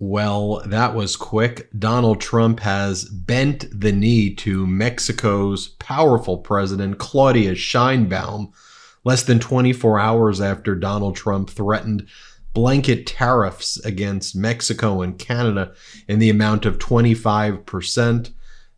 Well, that was quick. Donald Trump has bent the knee to Mexico's powerful president, Claudia Sheinbaum, less than 24 hours after Donald Trump threatened blanket tariffs against Mexico and Canada in the amount of 25%.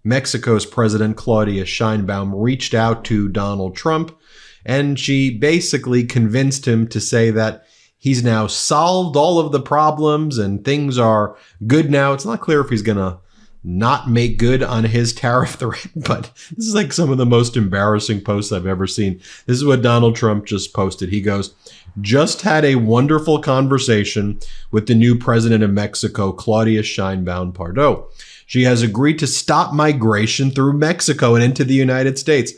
Mexico's president, Claudia Sheinbaum, reached out to Donald Trump, and she basically convinced him to say that he's now solved all of the problems and things are good now. It's not clear if he's going to not make good on his tariff threat, but this is like some of the most embarrassing posts I've ever seen. This is what Donald Trump just posted. He goes, "Just had a wonderful conversation with the new president of Mexico, Claudia Sheinbaum Pardo. She has agreed to stop migration through Mexico and into the United States,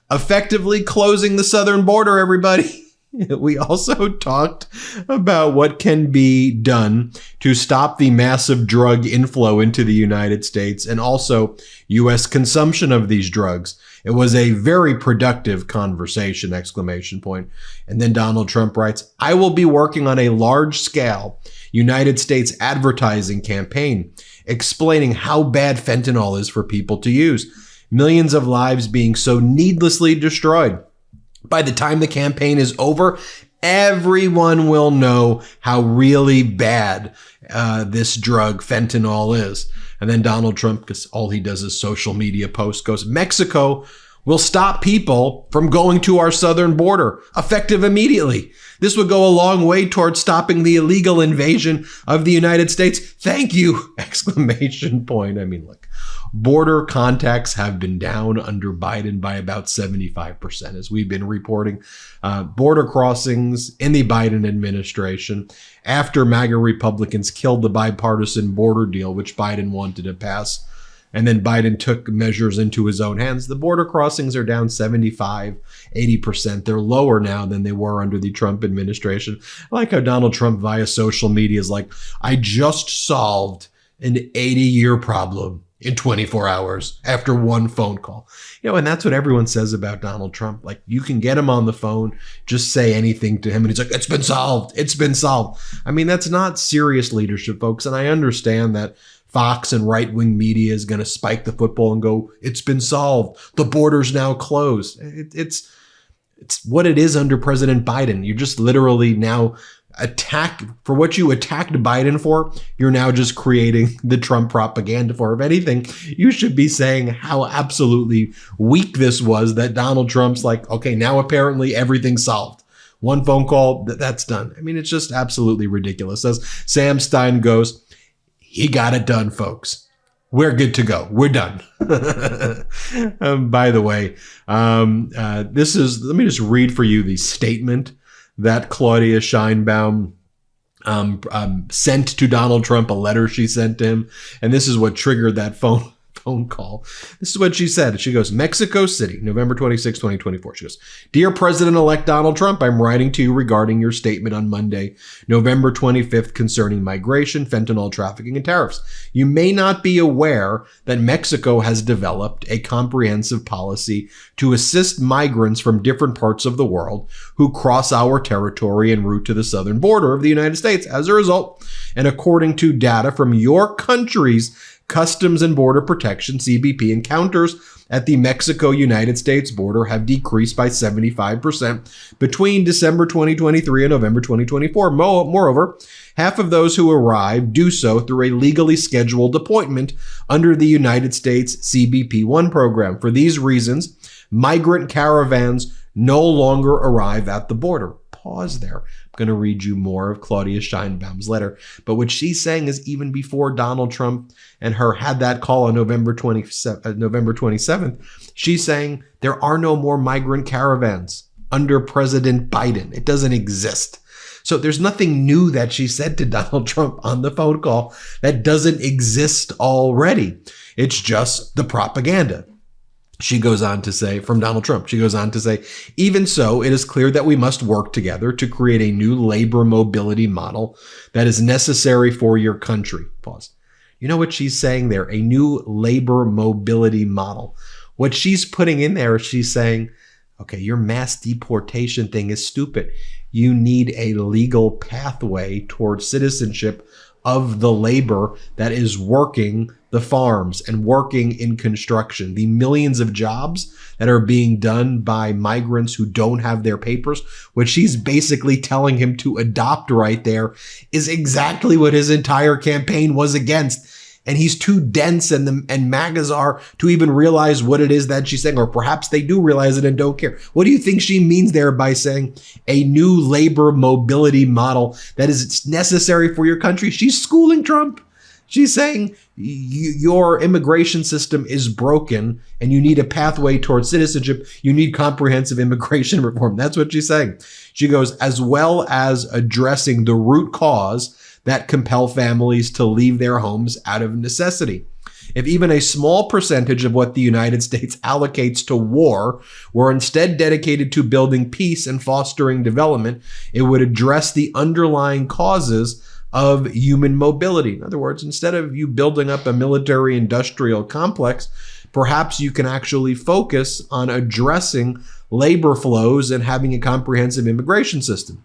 effectively closing the southern border, everybody." We also talked about what can be done to stop the massive drug inflow into the United States and also U.S. consumption of these drugs. It was a very productive conversation, exclamation point. And then Donald Trump writes, "I will be working on a large-scale United States advertising campaign explaining how bad fentanyl is for people to use. Millions of lives being so needlessly destroyed. By the time the campaign is over, everyone will know how really bad this drug fentanyl is." And then Donald Trump, because all he does is social media posts, goes, "Mexico will stop people from going to our southern border, effective immediately. This would go a long way towards stopping the illegal invasion of the United States. Thank you!" Exclamation point. I mean, look, border contacts have been down under Biden by about 75%, as we've been reporting. Border crossings in the Biden administration after MAGA Republicans killed the bipartisan border deal, which Biden wanted to pass. And then Biden took measures into his own hands. The border crossings are down 75, 80%. They're lower now than they were under the Trump administration. I like how Donald Trump via social media is like, "I just solved an 80-year problem in 24 hours after one phone call." You know, and that's what everyone says about Donald Trump. Like, you can get him on the phone, just say anything to him, and he's like, "It's been solved. It's been solved." I mean, that's not serious leadership, folks. And I understand that Fox and right-wing media is going to spike the football and go, "It's been solved. The border's now closed." It's what it is under President Biden. You're just literally now for what you attacked Biden for, you're now just creating the Trump propaganda for. If anything, you should be saying how absolutely weak this was that Donald Trump's like, okay, now apparently everything's solved. One phone call, that's done. I mean, it's just absolutely ridiculous. As Sam Stein goes, he got it done, folks. We're good to go. We're done. By the way, let me just read for you the statement that Claudia Sheinbaum sent to Donald Trump, a letter she sent to him. And this is what triggered that phone call. This is what she said. She goes, "Mexico City, November 26, 2024. She goes, "Dear President-elect Donald Trump, I'm writing to you regarding your statement on Monday, November 25th, concerning migration, fentanyl trafficking, and tariffs. You may not be aware that Mexico has developed a comprehensive policy to assist migrants from different parts of the world who cross our territory en route to the southern border of the United States. As a result, and according to data from your country's Customs and Border Protection, CBP, encounters at the Mexico-United States border have decreased by 75% between December 2023 and November 2024. Moreover, half of those who arrive do so through a legally scheduled appointment under the United States CBP-1 program. For these reasons, migrant caravans no longer arrive at the border." Pause there. I'm going to read you more of Claudia Sheinbaum's letter. But what she's saying is even before Donald Trump and her had that call on November 27th, she's saying there are no more migrant caravans under President Biden. It doesn't exist. So there's nothing new that she said to Donald Trump on the phone call that doesn't exist already. It's just the propaganda. She goes on to say, from Donald Trump, she goes on to say, "Even so, it is clear that we must work together to create a new labor mobility model that is necessary for your country." Pause. You know what she's saying there? A new labor mobility model. What she's putting in there is she's saying, okay, your mass deportation thing is stupid. You need a legal pathway towards citizenship of the labor that is working the farms and working in construction. The millions of jobs that are being done by migrants who don't have their papers, what she's basically telling him to adopt right there, is exactly what his entire campaign was against. And he's too dense and MAGAs are to even realize what it is that she's saying, or perhaps they do realize it and don't care. What do you think she means there by saying a new labor mobility model that is necessary for your country? She's schooling Trump. She's saying your immigration system is broken and you need a pathway towards citizenship. You need comprehensive immigration reform. That's what she's saying. She goes, as well as addressing the root cause that compel families to leave their homes out of necessity. If even a small percentage of what the United States allocates to war were instead dedicated to building peace and fostering development, it would address the underlying causes of human mobility. In other words, instead of you building up a military industrial complex, perhaps you can actually focus on addressing labor flows and having a comprehensive immigration system.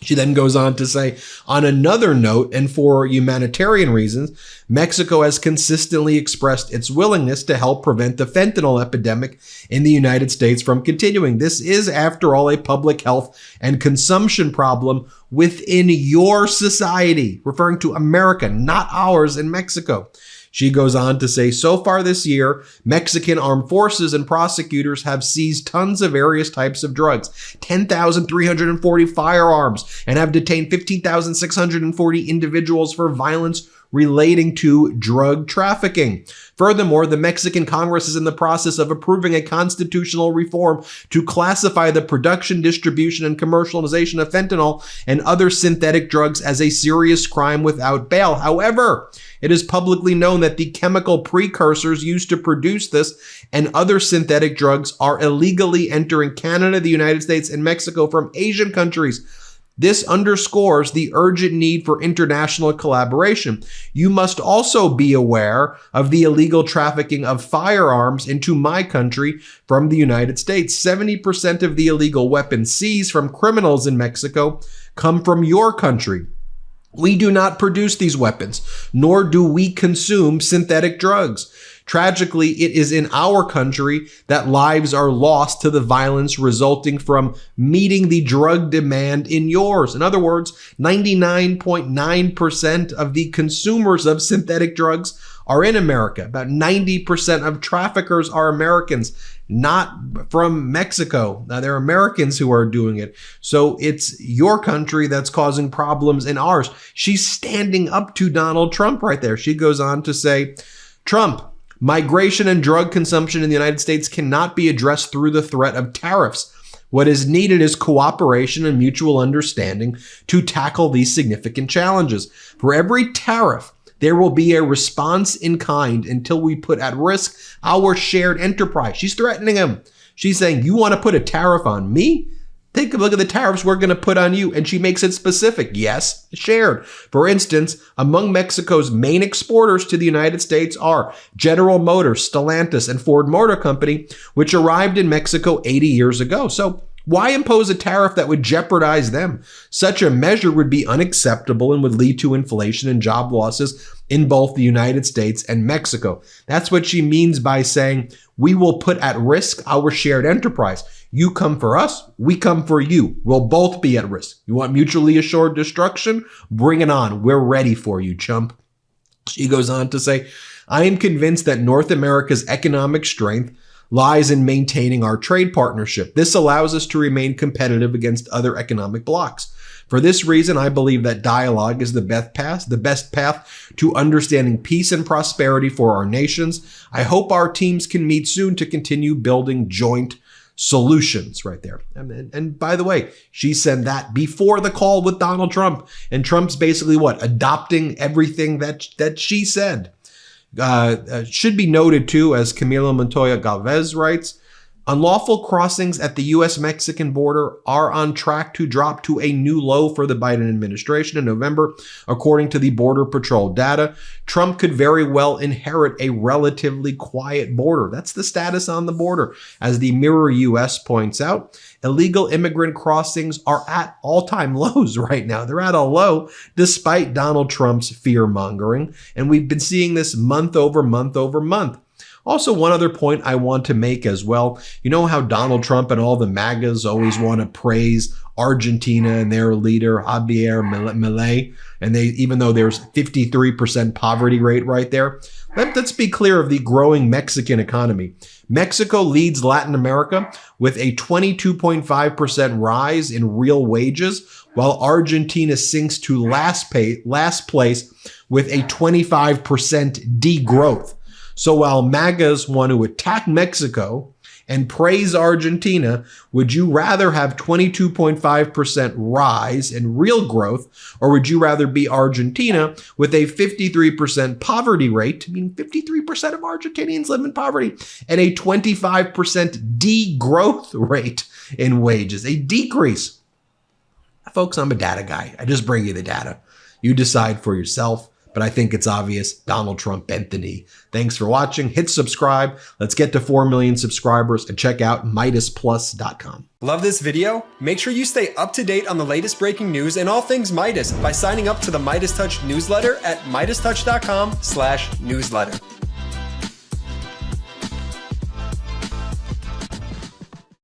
She then goes on to say, on another note, and for humanitarian reasons, Mexico has consistently expressed its willingness to help prevent the fentanyl epidemic in the United States from continuing. This is, after all, a public health and consumption problem within your society, referring to America, not ours in Mexico. She goes on to say, so far this year, Mexican armed forces and prosecutors have seized tons of various types of drugs, 10,340 firearms, and have detained 15,640 individuals for violence relating to drug trafficking. Furthermore, the Mexican Congress is in the process of approving a constitutional reform to classify the production, distribution, and commercialization of fentanyl and other synthetic drugs as a serious crime without bail. However, it is publicly known that the chemical precursors used to produce this and other synthetic drugs are illegally entering Canada, the United States, and Mexico from Asian countries. This underscores the urgent need for international collaboration. You must also be aware of the illegal trafficking of firearms into my country from the United States. 70% of the illegal weapons seized from criminals in Mexico come from your country. We do not produce these weapons, nor do we consume synthetic drugs. Tragically, it is in our country that lives are lost to the violence resulting from meeting the drug demand in yours. In other words, 99.9% of the consumers of synthetic drugs are in America. About 90% of traffickers are Americans, not from Mexico. Now, they're Americans who are doing it. So it's your country that's causing problems in ours. She's standing up to Donald Trump right there. She goes on to say, Trump, migration and drug consumption in the United States cannot be addressed through the threat of tariffs. What is needed is cooperation and mutual understanding to tackle these significant challenges. For every tariff, there will be a response in kind until we put at risk our shared enterprise. She's threatening him. She's saying, you want to put a tariff on me? Take a look at the tariffs we're going to put on you. And she makes it specific. Yes, shared. For instance, among Mexico's main exporters to the United States are General Motors, Stellantis, and Ford Motor Company, which arrived in Mexico 80 years ago. So why impose a tariff that would jeopardize them? Such a measure would be unacceptable and would lead to inflation and job losses in both the United States and Mexico. That's what she means by saying, we will put at risk our shared enterprise. You come for us, we come for you. We'll both be at risk. You want mutually assured destruction? Bring it on. We're ready for you, chump. She goes on to say, I am convinced that North America's economic strength lies in maintaining our trade partnership. This allows us to remain competitive against other economic blocs. For this reason, I believe that dialogue is the best path to understanding peace and prosperity for our nations. I hope our teams can meet soon to continue building joint solutions right there. And by the way, she said that before the call with Donald Trump, and Trump's basically what? Adopting everything that she said. Should be noted too, as Camila Montoya Galvez writes, Unlawful crossings at the U.S.-Mexican border are on track to drop to a new low for the Biden administration in November, according to the Border Patrol data. Trump could very well inherit a relatively quiet border. That's the status on the border. As the Mirror U.S. points out, illegal immigrant crossings are at all-time lows right now. They're at a low despite Donald Trump's fear-mongering, and we've been seeing this month over month over month. Also, one other point I want to make as well, you know how Donald Trump and all the MAGAs always want to praise Argentina and their leader, Javier Milei, and even though there's 53% poverty rate right there, let's be clear of the growing Mexican economy. Mexico leads Latin America with a 22.5% rise in real wages, while Argentina sinks to last place with a 25% degrowth. So while MAGAs want to attack Mexico and praise Argentina, would you rather have 22.5% rise in real growth, or would you rather be Argentina with a 53% poverty rate, I mean 53% of Argentinians live in poverty, and a 25% degrowth rate in wages, a decrease? Folks, I'm a data guy. I just bring you the data. You decide for yourself. But I think it's obvious Donald Trump bent the knee. Thanks for watching. Hit subscribe. Let's get to 4 million subscribers, and check out MidasPlus.com. Love this video? Make sure you stay up to date on the latest breaking news and all things Midas by signing up to the Midas Touch newsletter at MidasTouch.com/newsletter.